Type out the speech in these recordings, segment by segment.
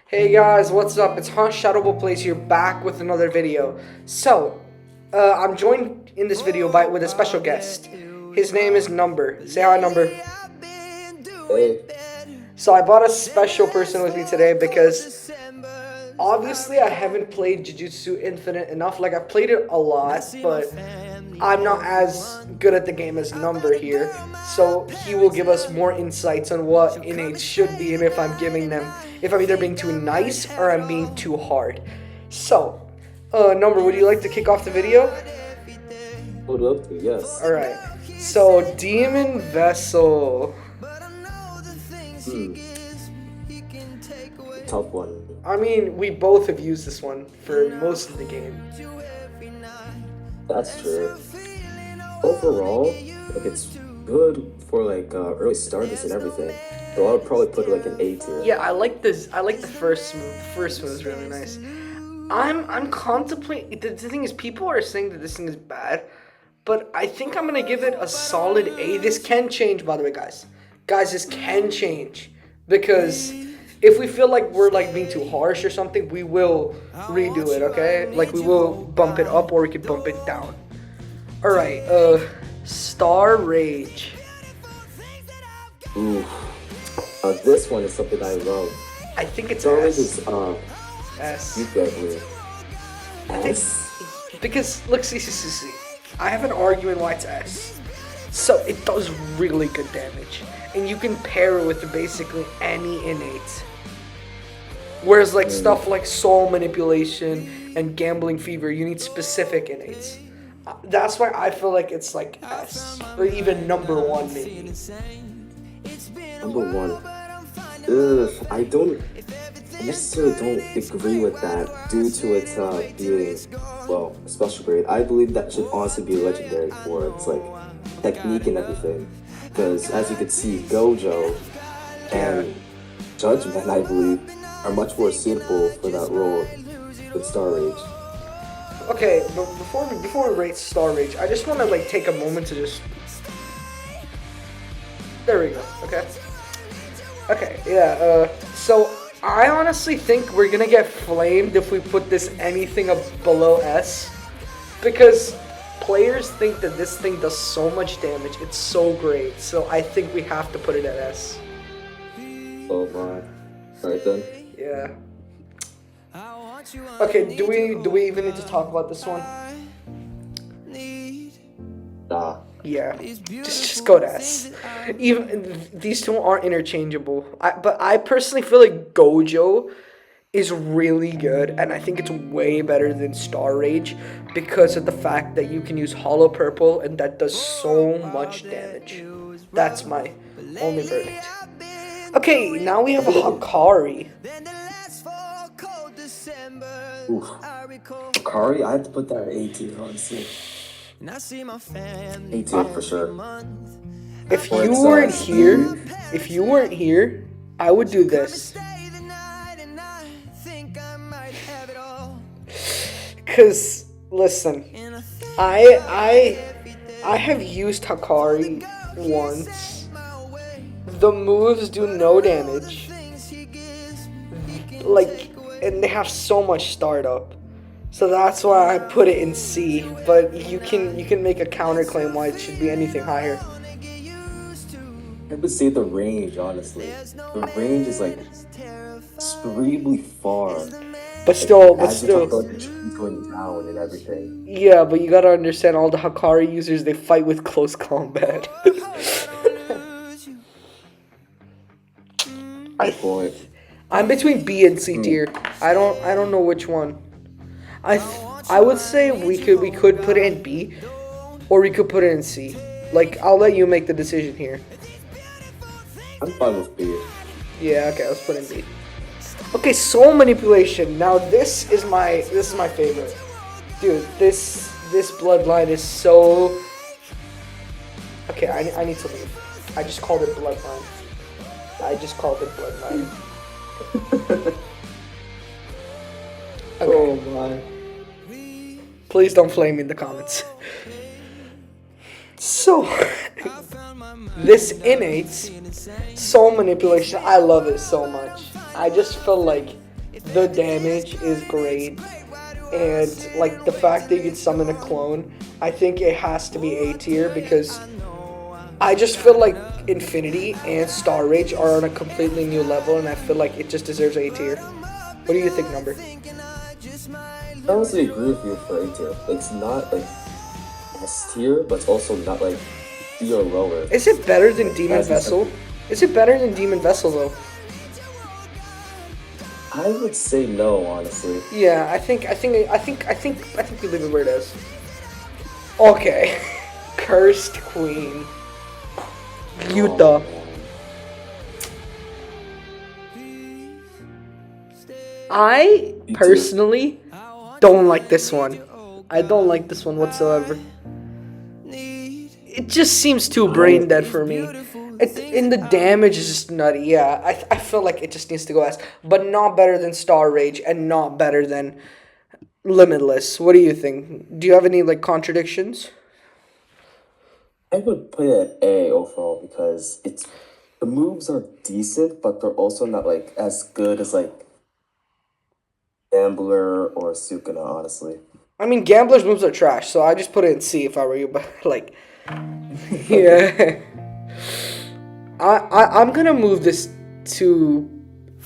Hey guys, what's up? It's Jujutusu here, back with another video. So, I'm joined in this video with a special guest. His name is Number. Say hi, Number. Hey. So I brought a special person with me today because obviously I haven't played Jujutsu Infinite enough. Like, I've played it a lot, but I'm not as good at the game as Number here. So he will give us more insights on what innate should be and if I'm either being too nice or I'm being too hard. So, Number, would you like to kick off the video? Would love to, yes. Alright. So, Demon Vessel. Tough one. I mean, we both have used this one for most of the game. That's true. Overall, like, it's good for like early starters and everything. So I would probably put like an A tier. Yeah, I like this. I like the first move. The first move is really nice. I'm contemplating. The thing is, people are saying that this thing is bad, but I think I'm gonna give it a solid A. This can change, by the way, guys. Guys, this can change because if we feel like we're like being too harsh or something, we will redo it. Okay, like we will bump it up or we could bump it down. All right. Star Rage. Ooh. This one is something I love. I think it's Star Rage S. is S. you definitely. I think because look, see. I have an argument why it's S. So it does really good damage, and you can pair it with basically any innate. Whereas like stuff like Soul Manipulation and Gambling Fever, you need specific innates. That's why I feel like it's like S or even number 1 maybe. Number 1. I don't necessarily don't agree with that due to it being, well, a special grade. I believe that should also be legendary for its like technique and everything. Because as you can see, Gojo and Judgment, I believe, are much more suitable for that role than Star Rage. Okay, but before we rate Star Rage, I just want to like take a moment to just. There we go. Okay, yeah. So I honestly think we're gonna get flamed if we put this anything up below S, because players think that this thing does so much damage. It's so great. So I think we have to put it at S. Oh my. Alright then. Yeah. Okay, do we even need to talk about this one? Nah. Yeah, just go to S. Even these two aren't interchangeable. But I personally feel like Gojo is really good, and I think it's way better than Star Rage because of the fact that you can use Hollow Purple, and that does so much damage. That's my only verdict. Okay, now we have a Hakari. Oof. Kari, I have to put that at A tier, honestly. A tier for sure. If you weren't here, I would do this. Cause listen, I have used Hakari once. The moves do no damage. Like, and they have so much startup. So that's why I put it in C, but you can make a counterclaim why it should be anything higher. I would say the range, honestly. The range is like extremely far. But still, going down and everything. Yeah, but you gotta understand, all the Hakari users, they fight with close combat. I'm between B and C tier. I don't know which one. I would say we could put it in B, or we could put it in C. Like, I'll let you make the decision here. I'm fine with B. Yeah, okay, let's put in B. Okay, Soul Manipulation. Now this is my favorite. Dude, this bloodline is so. Okay, I need to leave. I just called it bloodline. Okay. Oh my. Please don't flame me in the comments. So, this innate Soul Manipulation, I love it so much. I just feel like The damage is great. And like the fact that you can summon a clone, I think it has to be A tier because I just feel like Infinity and Star Rage are on a completely new level, and I feel like it just deserves A tier. What do you think, Number? I honestly agree with you for A tier. It's not like S tier, but it's also not like B or lower. Is it better than Demon Vessel? Is it better than Demon Vessel though? I would say no, honestly. Yeah, I think we leave it where it is. Okay, Cursed Queen, Yuta. I personally don't like this one. I don't like this one whatsoever. It just seems too brain dead for me. And the damage is just nutty. Yeah, I feel like it just needs to go S. But not better than Star Rage and not better than Limitless. What do you think? Do you have any like contradictions? I would put it at A overall because the moves are decent, but they're also not like as good as like Gambler or Sukuna, honestly. I mean, Gambler's moves are trash, so I just put it in C if I were you. But like, yeah, I'm gonna move this to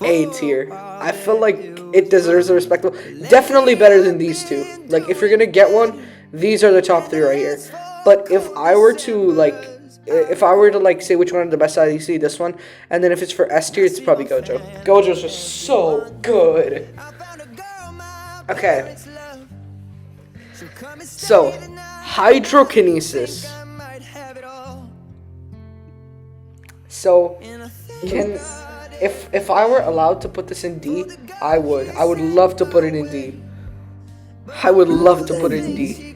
A tier. I feel like it deserves a respectable. Definitely better than these two. Like, if you're gonna get one, these are the top three right here. But if I were to like say which one is the best out of these, this one, and then if it's for S tier, it's probably Gojo. Gojo's just so good. Okay. So, Hydrokinesis. So, if I were allowed to put this in D, I would. I would love to put it in D. I would love to put it in D.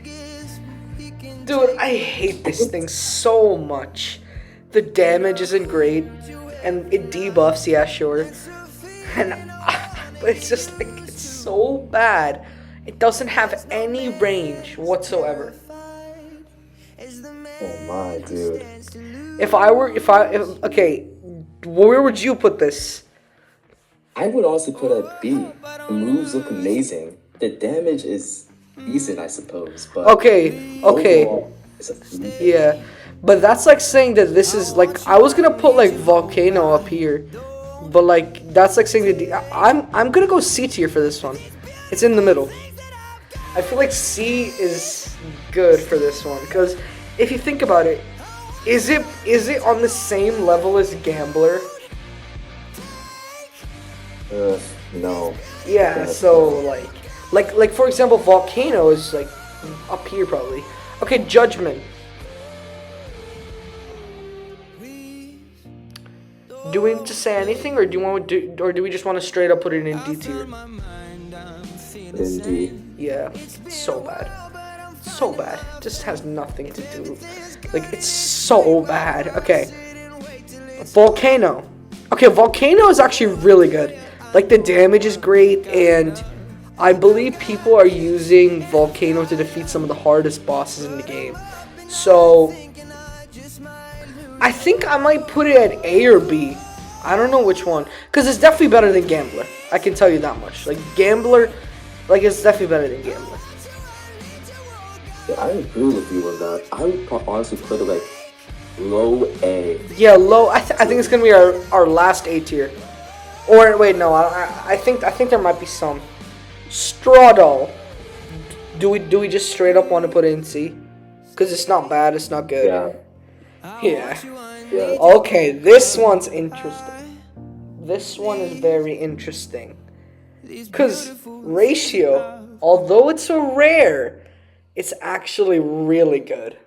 Dude, I hate this thing so much. The damage isn't great, and it debuffs, yeah, sure. But it's just like, it's so bad. It doesn't have any range whatsoever. Oh my, dude. Okay, where would you put this? I would also put it at B. The moves look amazing. The damage is decent, I suppose, but Okay. overall, it's a Yeah, but that's like saying that this is like, I was gonna put like Volcano up here, but like that's like saying that I'm gonna go C tier for this one. It's in the middle. I feel like C is good for this one because if you think about it, is it on the same level as Gambler? no. Yeah, so like for example, Volcano is like up here probably. Okay, Judgment. Do we need to say anything, or do we just want to straight up put it in D tier? In D. Yeah, it's so bad. So bad. It just has nothing to do. Like, it's so bad. Okay. Volcano. Okay, Volcano is actually really good. Like, the damage is great, and I believe people are using Volcano to defeat some of the hardest bosses in the game. So, I think I might put it at A or B. I don't know which one. Because it's definitely better than Gambler. I can tell you that much. Like, Gambler, like, it's definitely better than Gambler. Yeah, I agree with you on that. I would honestly put it like low A. Yeah, low. I think it's gonna be our last A tier. Or wait, no. I think there might be some. Straw Doll. Do we just straight up want to put it in C? Because it's not bad. It's not good. Yeah. Yeah. Okay, this one's interesting. This one is very interesting. Because Ratio, although it's a rare, it's actually really good.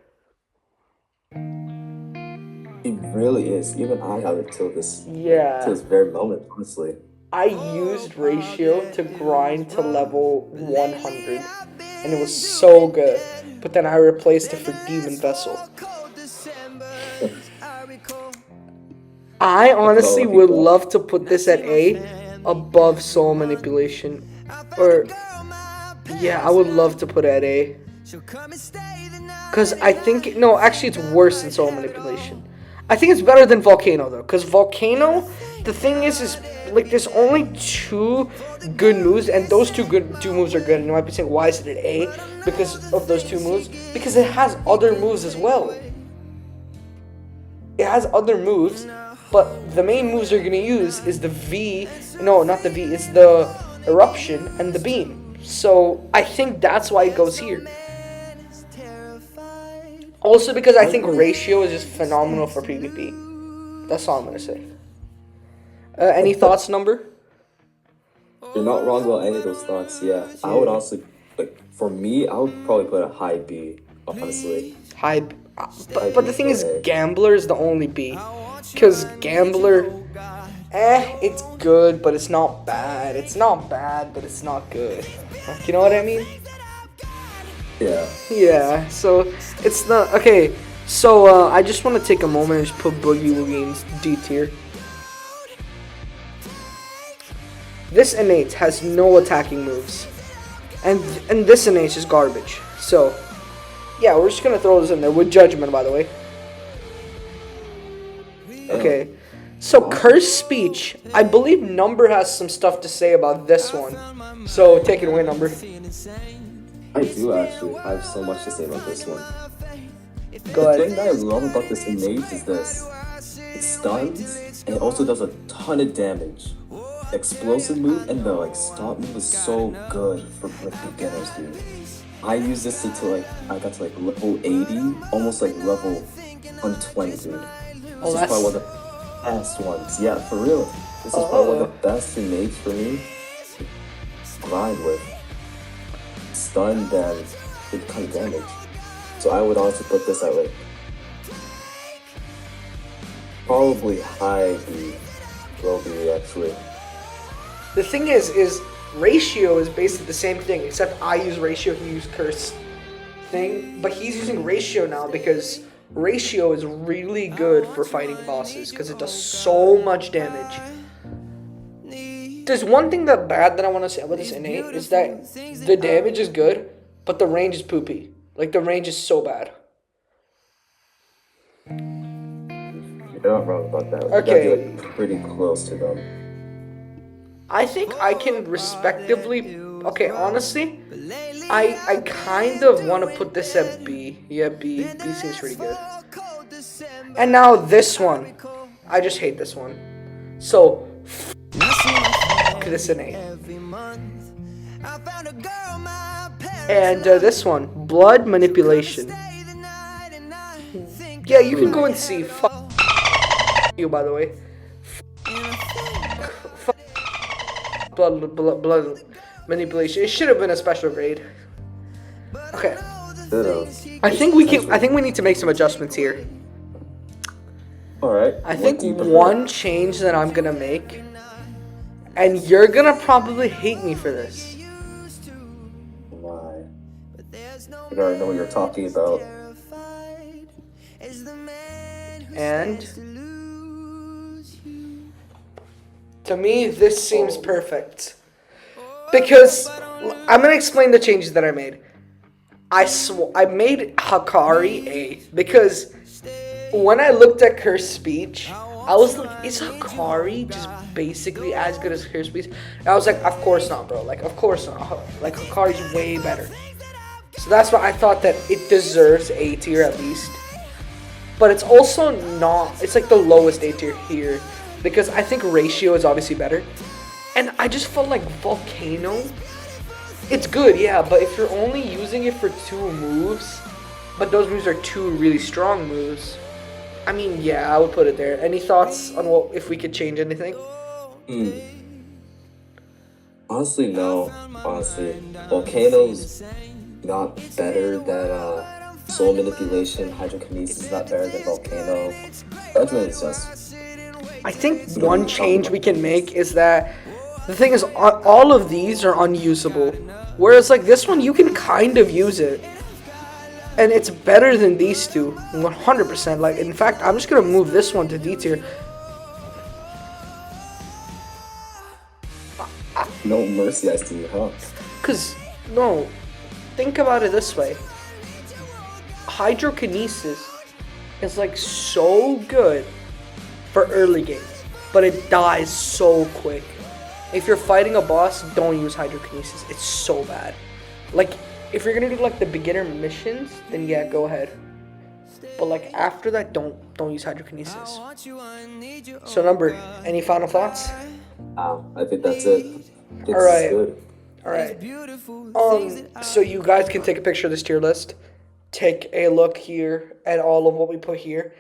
It really is. Even I have it till this very moment, honestly. I used Ratio to grind to level 100, and it was so good. But then I replaced it for Demon Vessel. I honestly would love to put this at A above Soul Manipulation. Or, yeah, I would love to put it at A. Because I think, no, actually it's worse than Soul Manipulation. I think it's better than Volcano though, because Volcano, the thing is like there's only 2 good moves, and those two moves are good. And you might be saying, why is it an A? Because of those 2 moves. Because it has other moves as well. It has other moves, but the main moves you're gonna use is the V. No, not the V. It's the Eruption and the Beam. So I think that's why it goes here. Also because I think ratio is just phenomenal for PvP. That's all I'm gonna say. Any thoughts, Number? You're not wrong about any of those thoughts. Yeah, I would also like. For me, I would probably put a high B. Honestly. High. But the thing is, Gambler is the only B. Because Gambler, it's good, but it's not bad. It's not bad, but it's not good. Like, you know what I mean? Yeah. Yeah, so it's not. Okay, so I just want to take a moment and just put Boogie Woogie in D tier. This innate has no attacking moves. And this innate is garbage. So, yeah, we're just going to throw this in there with Judgment, by the way. Okay, so Curse Speech. I believe Number has some stuff to say about this one. So, take it away, Number. I do actually. I have so much to say about this one. Go ahead. The thing that I love about this innate is this. It stuns, and it also does a ton of damage. Explosive move and the like stop move is so good for like beginners, dude. I use this until like I got to like level 80, almost like level 120, dude. This is probably one of the best ones. Yeah, for real. This is probably one of the best innates for me to grind with. Stun, then it kind of damage. So I would also put this at like probably high B, low B actually. The thing is ratio is basically the same thing, except I use ratio, he used curse thing, but he's using ratio now because ratio is really good for fighting bosses because it does so much damage. There's one thing that I want to say about this innate is that the damage is good, but the range is poopy. Like the range is so bad. You're not wrong about that. Okay. You gotta be like pretty close to them. I think I can respectively. Okay, honestly, I kind of want to put this at B. Yeah, B. B seems pretty good. And now this one. I just hate this one. So, this innate. And this one, Blood Manipulation. Yeah, you can go and see. Fuck you, by the way. Blood Manipulation. It should have been a special grade. Okay. I think we need to make some adjustments here. Alright. I think one change that I'm gonna make, and you're gonna probably hate me for this. Why? I already know what you're talking about. And to me, this seems perfect. Because I'm gonna explain the changes that I made. I made Hakari A because when I looked at Curse Speech, I was like, is Hakari just basically as good as Curse Speech? And I was like, of course not, bro. Like, of course not. Like, Hakari's way better. So that's why I thought that it deserves A tier at least. But it's also not, it's like the lowest A tier here. Because I think Ratio is obviously better. And I just felt like Volcano, it's good, yeah, but if you're only using it for 2 moves, but those moves are 2 really strong moves, I mean, yeah, I would put it there. Any thoughts on what if we could change anything? Honestly, no. Honestly, Volcano's not better than Soul Manipulation. Hydrokinesis is not better than Volcano. Judgment is just. I think one change we can make is that the thing is all of these are unusable, whereas like this one you can kind of use it. And it's better than these two, 100%. Like, in fact, I'm just gonna move this one to D tier. No mercy, I see, huh? Cause no, think about it this way. Hydrokinesis is like so good for early game, but it dies so quick. If you're fighting a boss, don't use hydrokinesis. It's so bad. Like, if you're gonna do like the beginner missions, then yeah, go ahead. But like after that, don't use hydrokinesis. So Number, any final thoughts? I think that's it. It's All right. good. All right. So you guys can take a picture of this tier list. Take a look here at all of what we put here.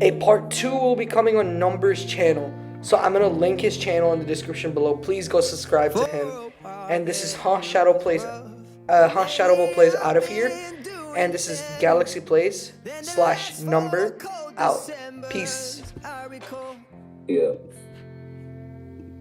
A part 2 will be coming on Number's channel. So I'm gonna link his channel in the description below. Please go subscribe to him. And this is Shadowplayz out of here. And this is Galaxyplayz /Number out. Peace. Yeah.